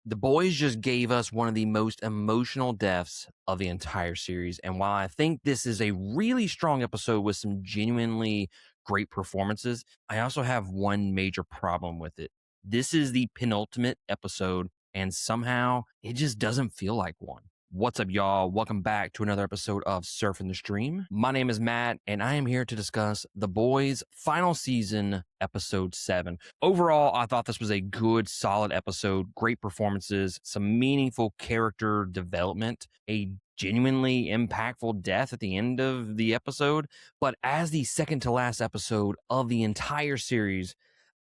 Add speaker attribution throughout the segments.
Speaker 1: The boys just gave us one of the most emotional deaths of the entire series. And while I think this is a really strong episode with some genuinely great performances, I also have one major problem with it. This is the penultimate episode, and somehow it just doesn't feel like one. What's up, y'all? Welcome back to another episode of Surfing the Stream. My name is Matt, and I am here to discuss The Boys' final season, episode 7. Overall, I thought this was a good, solid episode, great performances, some meaningful character development, a genuinely impactful death at the end of the episode. But as the second to last episode of the entire series,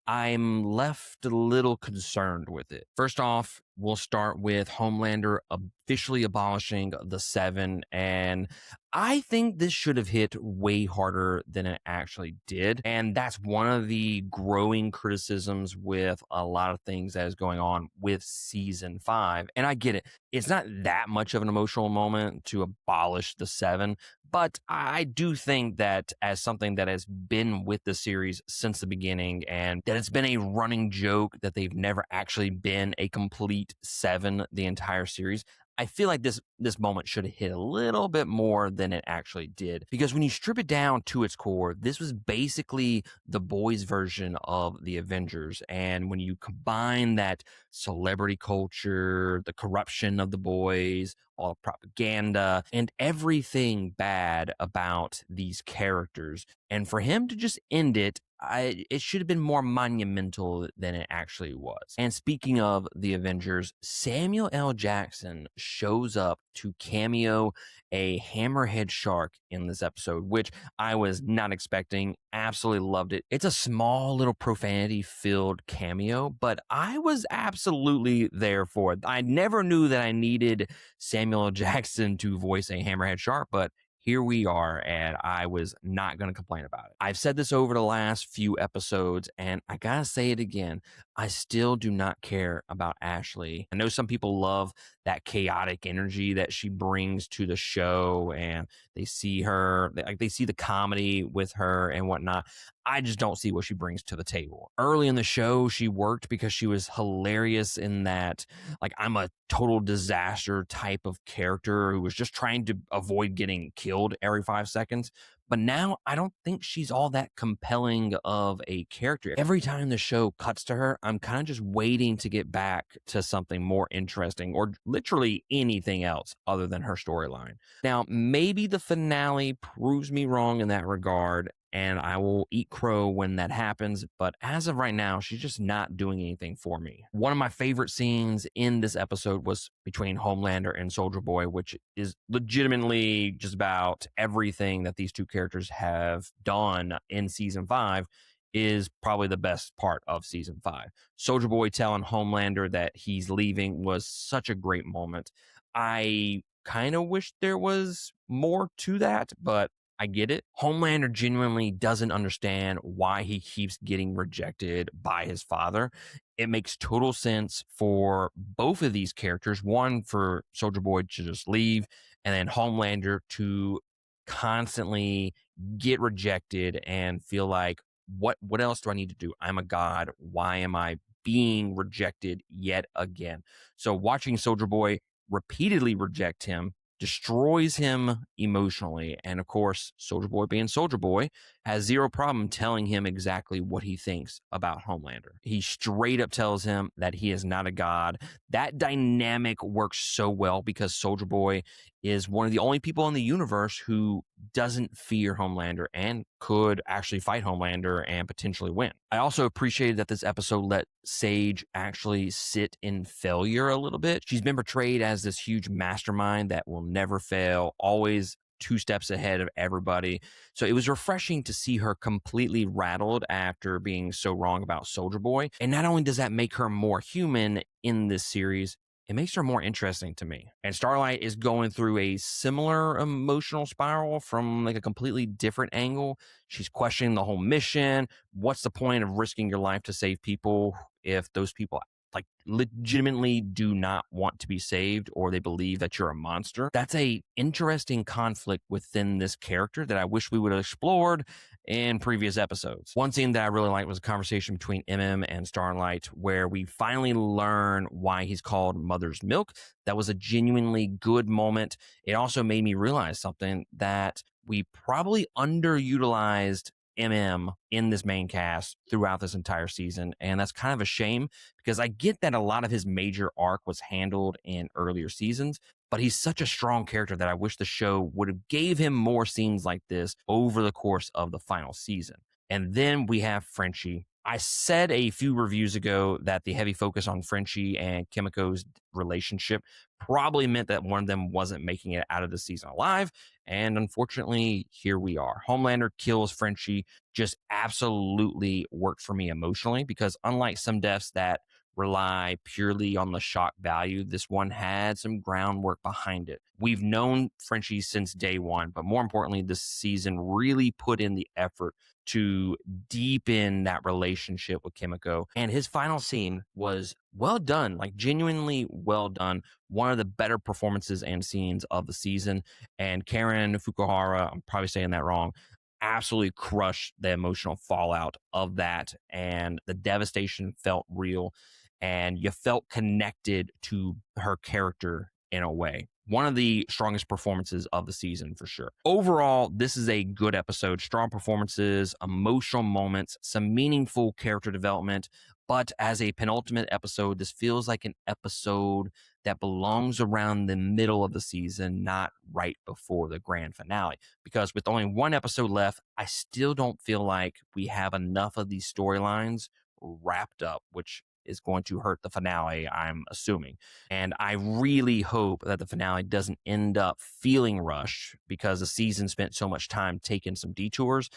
Speaker 1: I'm left a little concerned with it. First off, we'll start with Homelander officially abolishing the Seven. And I think this should have hit way harder than it actually did. And that's one of the growing criticisms with a lot of things that is going on with season 5. And I get it. It's not that much of an emotional moment to abolish the Seven. But I do think that as something that has been with the series since the beginning, and that it's been a running joke that they've never actually been a complete Seven the entire series, I feel like this moment should have hit a little bit more than it actually did. Because when you strip it down to its core, this was basically the boys' version of the Avengers. And when you combine that celebrity culture, the corruption of the boys, all the propaganda, and everything bad about these characters, and for him to just end it, it should have been more monumental than it actually was. And speaking of the Avengers, Samuel L. Jackson shows up to cameo a hammerhead shark in this episode, which I was not expecting. Absolutely loved it. It's a small little profanity filled cameo, but I was absolutely there for it. I never knew that I needed Samuel L. Jackson to voice a hammerhead shark, but here we are, and I was not going to complain about it. I've said this over the last few episodes, and I gotta say it again. I still do not care about Ashley. I know some people love that chaotic energy that she brings to the show, and they see her, like they see the comedy with her and whatnot. I just don't see what she brings to the table. Early in the show, she worked because she was hilarious in that, like, I'm a total disaster type of character who was just trying to avoid getting killed every 5 seconds. But now I don't think she's all that compelling of a character. Every time the show cuts to her, I'm kind of just waiting to get back to something more interesting or literally anything else other than her storyline. Now, maybe the finale proves me wrong in that regard, and I will eat crow when that happens. But as of right now, she's just not doing anything for me. One of my favorite scenes in this episode was between Homelander and Soldier Boy, which is legitimately just about everything that these two characters have done in season 5. Is probably the best part of season 5. Soldier Boy telling Homelander that he's leaving was such a great moment. I kind of wish there was more to that, but I get it. Homelander genuinely doesn't understand why he keeps getting rejected by his father. It makes total sense for both of these characters. One, for Soldier Boy to just leave, and then Homelander to constantly get rejected and feel like, what else do I need to do? I'm a god. Why am I being rejected yet again? So watching Soldier Boy repeatedly reject him destroys him emotionally. And of course, Soldier Boy being Soldier Boy has zero problem telling him exactly what he thinks about Homelander. He straight up tells him that he is not a god. That dynamic works so well because Soldier Boy is one of the only people in the universe who doesn't fear Homelander and could actually fight Homelander and potentially win. I also appreciated that this episode let Sage actually sit in failure a little bit. She's been portrayed as this huge mastermind that will never fail, always 2 steps ahead of everybody. So it was refreshing to see her completely rattled after being so wrong about Soldier Boy. And not only does that make her more human in this series, it makes her more interesting to me. And Starlight is going through a similar emotional spiral from like a completely different angle. She's questioning the whole mission. What's the point of risking your life to save people if those people like legitimately do not want to be saved or they believe that you're a monster. That's a interesting conflict within this character that I wish we would have explored in previous episodes. One scene that I really liked was a conversation between MM and Starlight where we finally learn why he's called Mother's Milk. That was a genuinely good moment. It also made me realize something, that we probably underutilized MM in this main cast throughout this entire season. And that's kind of a shame because I get that a lot of his major arc was handled in earlier seasons, but he's such a strong character that I wish the show would have gave him more scenes like this over the course of the final season. And then we have Frenchie. I said a few reviews ago that the heavy focus on Frenchie and Kimiko's relationship probably meant that one of them wasn't making it out of the season alive. And unfortunately, here we are. Homelander kills Frenchie just absolutely worked for me emotionally because unlike some deaths that rely purely on the shock value, this one had some groundwork behind it. We've known Frenchie since day one, but more importantly, this season really put in the effort to deepen that relationship with Kimiko. And his final scene was well done, like genuinely well done. One of the better performances and scenes of the season. And Karen Fukuhara, I'm probably saying that wrong, absolutely crushed the emotional fallout of that. And the devastation felt real. And you felt connected to her character in a way. One of the strongest performances of the season for sure. Overall, this is a good episode. Strong performances, emotional moments, some meaningful character development. But as a penultimate episode, this feels like an episode that belongs around the middle of the season, not right before the grand finale. Because with only one episode left, I still don't feel like we have enough of these storylines wrapped up, which is going to hurt the finale, I'm assuming. And I really hope that the finale doesn't end up feeling rushed because the season spent so much time taking some detours.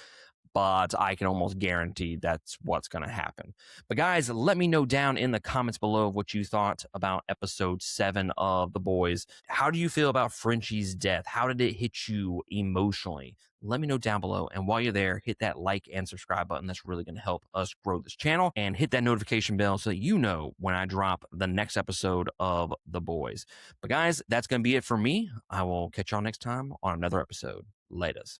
Speaker 1: But I can almost guarantee that's what's going to happen. But guys, let me know down in the comments below what you thought about episode 7 of The Boys. How do you feel about Frenchie's death? How did it hit you emotionally? Let me know down below. And while you're there, hit that like and subscribe button. That's really going to help us grow this channel. And hit that notification bell so that you know when I drop the next episode of The Boys. But guys, that's going to be it for me. I will catch y'all next time on another episode. Laters.